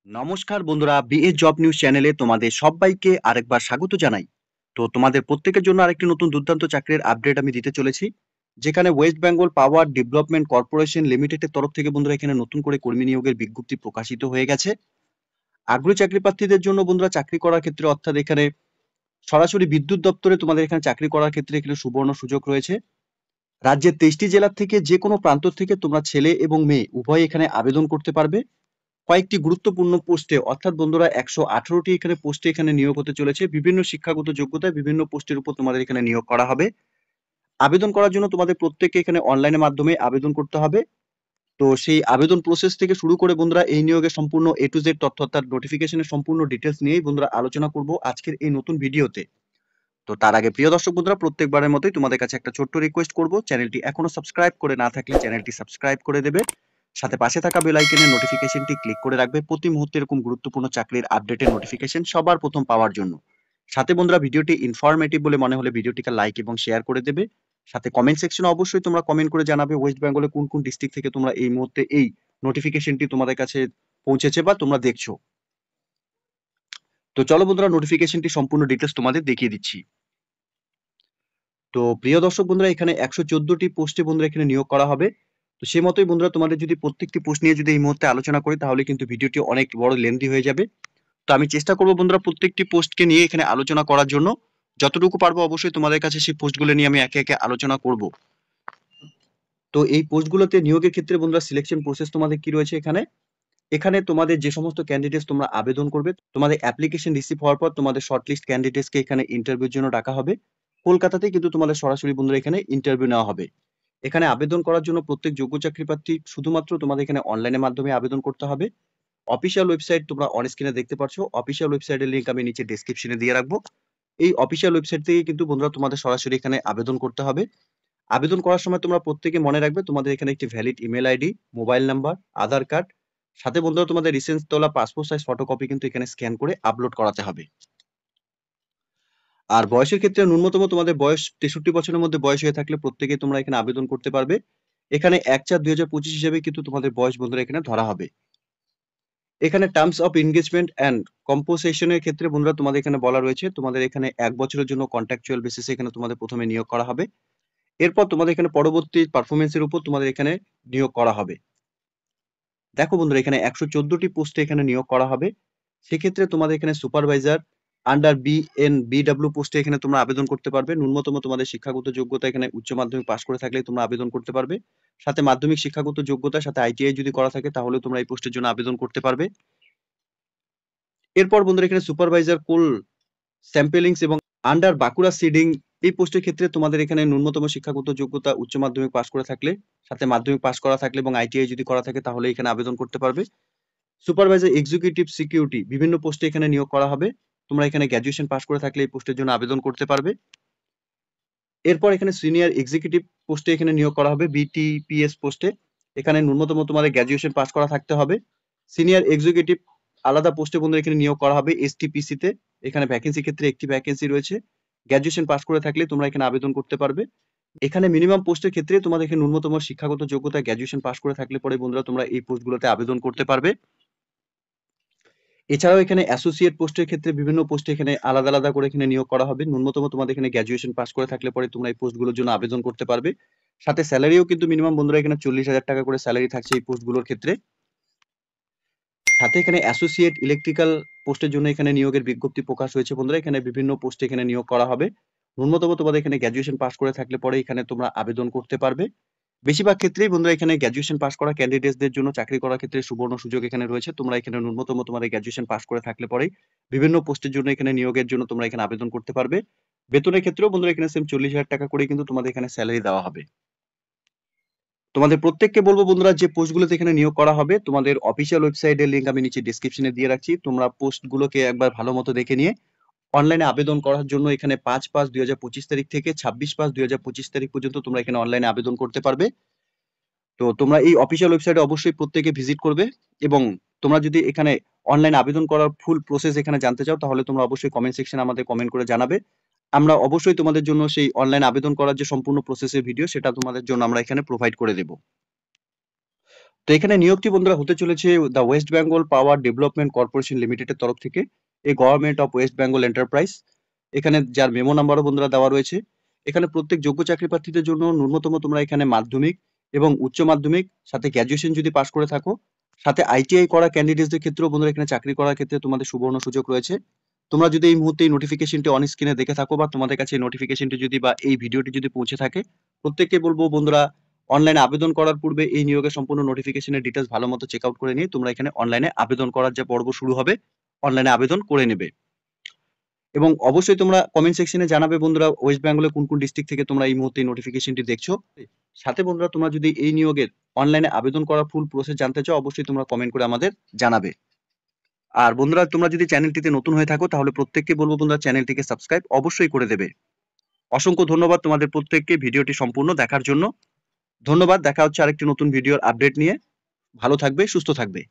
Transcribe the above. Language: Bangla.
নমস্কার বন্ধুরা, বিএ জব নিউজ চ্যানেলে তোমাদের সবাইকে আরেকবার স্বাগত জানাই। তো তোমাদের প্রত্যেকের জন্য আরেকটি নতুন দুর্দান্ত চাকরির আপডেট আমি দিতে চলেছি, যেখানে West Bengal power development corporation লিমিটেডের তরফ থেকে বন্ধুরা এখানে নতুন করে কর্মী নিয়োগের বিজ্ঞপ্তি প্রকাশিত হয়ে গেছে। আগ্রহী চাকরি প্রার্থীদের জন্য বন্ধুরা চাকরি করার ক্ষেত্রে অর্থাৎ এখানে সরাসরি বিদ্যুৎ দপ্তরে তোমাদের এখানে চাকরি করার ক্ষেত্রে এখানে সুবর্ণ সুযোগ রয়েছে। রাজ্যের 23টি জেলার থেকে যে কোনো প্রান্ত থেকে তোমরা ছেলে এবং মেয়ে উভয় এখানে আবেদন করতে পারবে। কয়েকটি গুরুত্বপূর্ণ পোস্টে অর্থাৎ বন্ধুরা 118টি এখানে পোস্টে এখানে নিয়োগ হতে চলেছে। বিভিন্ন শিক্ষাগত যোগ্যতায় বিভিন্ন পোস্টের উপর তোমাদের এখানে নিয়োগ করা হবে। আবেদন করার জন্য তোমাদের প্রত্যেককে এখানে অনলাইনের মাধ্যমে আবেদন করতে হবে। তো সেই আবেদন প্রসেস থেকে শুরু করে বন্ধুরা এই নিয়োগের সম্পূর্ণ A to Z তথ্য অর্থাৎ নোটিফিকেশনের সম্পূর্ণ ডিটেলস নিয়েই বন্ধুরা আলোচনা করব আজকের এই নতুন ভিডিওতে। তো তার আগে প্রিয় দর্শক বন্ধুরা, প্রত্যেকবারের মতোই তোমাদের কাছে একটা ছোট্ট রিকোয়েস্ট করব, চ্যানেলটি এখনো সাবস্ক্রাইব করে না থাকলে চ্যানেলটি সাবস্ক্রাইব করে দেবে। সাথে পাশে থাকা বেল আইকনের নোটিফিকেশনটি ক্লিক করে রাখবে প্রতি মুহূর্তে এরকম গুরুত্বপূর্ণ চাকরির আপডেটের নোটিফিকেশন সবার প্রথম পাওয়ার জন্য। সাথে বন্ধুরা ভিডিওটি ইনফরমেটিভ বলে মনে হলে ভিডিওটিকে লাইক এবং শেয়ার করে দেবে। সাথে কমেন্ট সেকশনে অবশ্যই তোমরা কমেন্ট করে জানাবে ওয়েস্ট বেঙ্গলে কোন কোন ডিস্ট্রিক্ট থেকে তোমরা এই মুহূর্তে এই নোটিফিকেশনটি তোমাদের কাছে পৌঁছেছে বা তোমরা দেখছো। তো চলো বন্ধুরা নোটিফিকেশনটি সম্পূর্ণ ডিটেলস তোমাদের দেখিয়ে দিচ্ছি। তো প্রিয় দর্শক বন্ধুরা, এখানে 114টি পোস্টে বন্ধুরা এখানে নিয়োগ করা হবে। তো সেই মতোই বন্ধুরা তোমাদের যদি প্রত্যেকটি পোস্ট নিয়ে যদি এই মুহূর্তে আলোচনা করি তাহলে কিন্তু ভিডিওটি অনেক বড় লেন্থি হয়ে যাবে। তো আমি চেষ্টা করব বন্ধুরা প্রত্যেকটি পোস্টকে নিয়ে এখানে আলোচনা করার জন্য। যতটুকু পারবো অবশ্যই তোমাদের কাছে সেই পোস্টগুলো নিয়ে আমি একে একে আলোচনা করব। তো এই পোস্টগুলোতে নিয়োগের ক্ষেত্রে বন্ধুরা সিলেকশন প্রসেস তোমাদের কি রয়েছে এখানে। এখানে তোমাদের যে সমস্ত ক্যান্ডিডেটস তোমরা আবেদন করবে, তোমাদের অ্যাপ্লিকেশন রিসিভ হওয়ার পর তোমাদের শর্টলিস্ট ক্যান্ডিডেটসকে এখানে ইন্টারভিউর জন্য ডাকা হবে। কলকাতাতেই কিন্তু তোমাদের সরাসরি বন্ধুরা এখানে ইন্টারভিউ নেওয়া হবে। এখানে আবেদন করার জন্য প্রত্যেক যোগ্য চাকরি প্রার্থী শুধুমাত্র তোমাদের এখানে অনলাইনের মাধ্যমে আবেদন করতে হবে। অফিসিয়াল ওয়েবসাইট তোমরা অন স্ক্রিনে দেখতে পাচ্ছ। অফিসিয়াল ওয়েবসাইটের লিংক আমি নিচে ডেসক্রিপশনে দিয়ে রাখবো। এই অফিসিয়াল ওয়েবসাইট থেকে কিন্তু বন্ধুরা তোমাদের সরাসরি এখানে আবেদন করতে হবে। আবেদন করার সময় তোমরা প্রত্যেকে মনে রাখবে তোমাদের এখানে একটি valid email ID, mobile number, Aadhaar card, সাথে বন্ধুরা তোমাদের রিসেন্ট তোলা পাসপোর্ট সাইজ ফটোকপি কিন্তু এখানে স্ক্যান করে আপলোড করাতে হবে। আর বয়সের ক্ষেত্রে ন্যূনতম তোমাদের বয়স 63 বছরের মধ্যে বয়স হয়ে থাকলে প্রত্যেকেই তোমরা এখানে আবেদন করতে পারবে। এখানে 1/4/2025 হিসেবে কিন্তু তোমাদের বয়স বন্ধুরা এখানে ধরা হবে। এখানে terms of engagement and composition এর ক্ষেত্রে বন্ধুরা তোমাদের এখানে বলা রয়েছে তোমাদের এখানে 1 বছরের জন্য কন্ট্রাকচুয়াল বেসিসে এখানে তোমাদের প্রথমে নিয়োগ করা হবে। এরপর তোমাদের এখানে পরবর্তী পারফরম্যান্স এর উপর তোমাদের এখানে নিয়োগ করা হবে। দেখো বন্ধুরা এখানে 114টি পোস্টে এখানে নিয়োগ করা হবে। সেক্ষেত্রে তোমাদের এখানে সুপারভাইজার আন্ডার বিএনবিডব্লিউ পোস্টে এখানে তোমরা আবেদন করতে পারবে। ন্যূনতম তোমাদের শিক্ষাগত যোগ্যতা এখানে উচ্চ মাধ্যমিক পাস করে থাকলে তোমরা আবেদন করতে পারবে। সাথে মাধ্যমিক শিক্ষাগত যোগ্যতার সাথে আইটিআই যদি করা থাকে তাহলে তোমরা এই পোস্টের জন্য আবেদন করতে পারবে। এরপর বন্ধুরা এখানে সুপারভাইজার কোল স্যাম্পেলিংস এবং আন্ডার বাঁকুড়া সিডিং এই পোস্টের ক্ষেত্রে তোমাদের এখানে ন্যূনতম শিক্ষাগত যোগ্যতা উচ্চ মাধ্যমিক পাস করে থাকলে, সাথে মাধ্যমিক পাস করা থাকলে এবং আইটিআই যদি করা থাকে তাহলে এখানে আবেদন করতে পারবে। সুপারভাইজার এক্সিকিউটিভ সিকিউরিটি বিভিন্ন পোস্টে এখানে নিয়োগ করা হবে। তোমরা এখানে গ্র্যাজুয়েশন পাস করে থাকলে এই পোস্টের জন্য আবেদন করতে পারবে। এরপর এখানে সিনিয়র এক্সিকিউটিভ পোস্টে এখানে নিয়োগ করা হবে বিটিপিএস পোস্টে। এখানে ন্যূনতম তোমাদের গ্র্যাজুয়েশন পাস করা থাকতে হবে। সিনিয়র এক্সিকিউটিভ আলাদা পোস্টে বন্ধুরা এখানে নিয়োগ করা হবে এসটিপিসি তে। এখানে ভ্যাকেন্সি ক্ষেত্রে একটি ভ্যাকেন্সি রয়েছে। গ্র্যাজুয়েশন পাস করে থাকলে তোমরা এখানে আবেদন করতে পারবে। এখানে মিনিমাম পোস্টের ক্ষেত্রে তোমাদের এখানে ন্যূনতম শিক্ষাগত যোগ্যতা গ্র্যাজুয়েশন পাস করে থাকলে পরে বন্ধুরা তোমরা এই পোস্টগুলোতে আবেদন করতে পারবে। এছাড়াও এখানে অ্যাসোসিয়েট পোস্টের ক্ষেত্রে বিভিন্ন পোস্টে এখানে আলাদা আলাদা করে এখানে নিয়োগ করা হবে। ন্যূনতম তোমাদের এখানে গ্র্যাজুয়েশন পাস করে থাকলে পরে তোমরা এই পোস্টগুলোর জন্য আবেদন করতে পারবে। সাথে স্যালারিও কিন্তু মিনিমাম বন্ধুরা এখানে 40,000 টাকা করে স্যালারি থাকছে এই পোস্টগুলোর ক্ষেত্রে। সাথে এখানে অ্যাসোসিয়েট ইলেকট্রিক্যাল পোস্টের জন্য এখানে নিয়োগের বিজ্ঞপ্তি প্রকাশ হয়েছে বন্ধুরা। এখানে বিভিন্ন পোস্টে এখানে নিয়োগ করা হবে। ন্যূনতম তোমাদের এখানে গ্র্যাজুয়েশন পাস করে থাকলে পরে এখানে তোমরা আবেদন করতে পারবে। বেশিরভাগ ক্ষেত্রেই বন্ধুরা এখানে গ্র্যাজুয়েশন পাস করা ক্যান্ডিডেটসদের জন্য চাকরি করার ক্ষেত্রে সুবর্ণ সুযোগ এখানে রয়েছে। তোমরা এখানে ন্যূনতম তোমাদের গ্র্যাজুয়েশন পাস করে থাকলে পরেই বিভিন্ন পোস্টের জন্য এখানে নিয়োগের জন্য তোমরা এখানে আবেদন করতে পারবে। বেতনের ক্ষেত্রেও বন্ধুরা এখানে সেম 40,000 টাকা করে কিন্তু তোমাদের এখানে স্যালারি দেওয়া হবে। তোমাদের প্রত্যেককে বলবো বন্ধুরা যে পোস্টগুলোতে এখানে নিয়োগ করা হবে তোমাদের অফিসিয়াল ওয়েবসাইটের লিংক আমি নিচে ডেসক্রিপশনে দিয়ে রাখছি। তোমরা পোস্টগুলোকে একবার ভালো মতো দেখে নিয়ে অনলাইনে আবেদন করার জন্য এখানে 5/5/2025 তারিখ থেকে 26/5/2025 তারিখ পর্যন্ত তোমরা এখানে অনলাইনে আবেদন করতে পারবে। তো তোমরা এই অফিসিয়াল ওয়েবসাইটে অবশ্যই প্রত্যেকে ভিজিট করবে এবং তোমরা যদি এখানে অনলাইন আবেদন করার ফুল প্রসেস এখানে জানতে চাও তাহলে তোমরা অবশ্যই কমেন্ট সেকশনে আমাদের কমেন্ট করে জানাবে। আমরা অবশ্যই তোমাদের জন্য সেই অনলাইন আবেদন করার যে সম্পূর্ণ প্রসেসের ভিডিও সেটা তোমাদের জন্য আমরা এখানে প্রোভাইড করে দেব। তো এখানে নিয়োগটি বন্ধুরা হতে চলেছে the West Bengal power development corporation লিমিটেডের তরফ থেকে, এই government of West Bengal enterprise. এখানে যার মেমো নাম্বারও বন্ধুরা দেওয়া রয়েছে। এখানে প্রত্যেক যোগ্য চাকরি প্রার্থীদের জন্য ন্যূনতম তোমরা এখানে মাধ্যমিক এবং উচ্চ মাধ্যমিক সাথে গ্র্যাজুয়েশন যদি পাশ করে থাকো, সাথে আইটিআই করা ক্যান্ডিডেটদের ক্ষেত্রেও বন্ধুরা এখানে চাকরি করার ক্ষেত্রে তোমাদের সুবর্ণ সুযোগ রয়েছে। তোমরা যদি এই মুহূর্তে এই নোটিফিকেশনটি অন স্ক্রিনে দেখে থাকো বা তোমাদের কাছে এই নোটিফিকেশনটি যদি বা এই ভিডিওটি যদি পৌঁছে থাকে, প্রত্যেককে বলবো বন্ধুরা অনলাইনে আবেদন করার পূর্বে এই নিয়োগের সম্পূর্ণ নোটিফিকেশনের ডিটেলস ভালো মতো চেক আউট করে নিয়ে তোমরা এখানে অনলাইনে আবেদন করার যে পর্ব শুরু হবে, অনলাইনে আবেদন করে নেবে। এবং অবশ্যই তোমরা কমেন্ট সেকশনে জানাবে বন্ধুরা ওয়েস্ট বেঙ্গলের কোন কোন ডিস্ট্রিক্ট থেকে তোমরা এই মুহূর্তে নোটিফিকেশনটি দেখছো। সাথে বন্ধুরা তোমরা যদি এই নিয়োগের অনলাইনে আবেদন করার ফুল প্রসেস জানতে চাও, অবশ্যই তোমরা কমেন্ট করে আমাদের জানাবে। আর বন্ধুরা তোমরা যদি চ্যানেলটিতে নতুন হয়ে থাকো তাহলে প্রত্যেককে বলবো বন্ধুরা চ্যানেলটিকে সাবস্ক্রাইব অবশ্যই করে দেবে। অসংখ্য ধন্যবাদ তোমাদের প্রত্যেককে ভিডিওটি সম্পূর্ণ দেখার জন্য। ধন্যবাদ। দেখা হচ্ছে আরেকটি নতুন ভিডিওর আপডেট নিয়ে। ভালো থাকবে, সুস্থ থাকবে।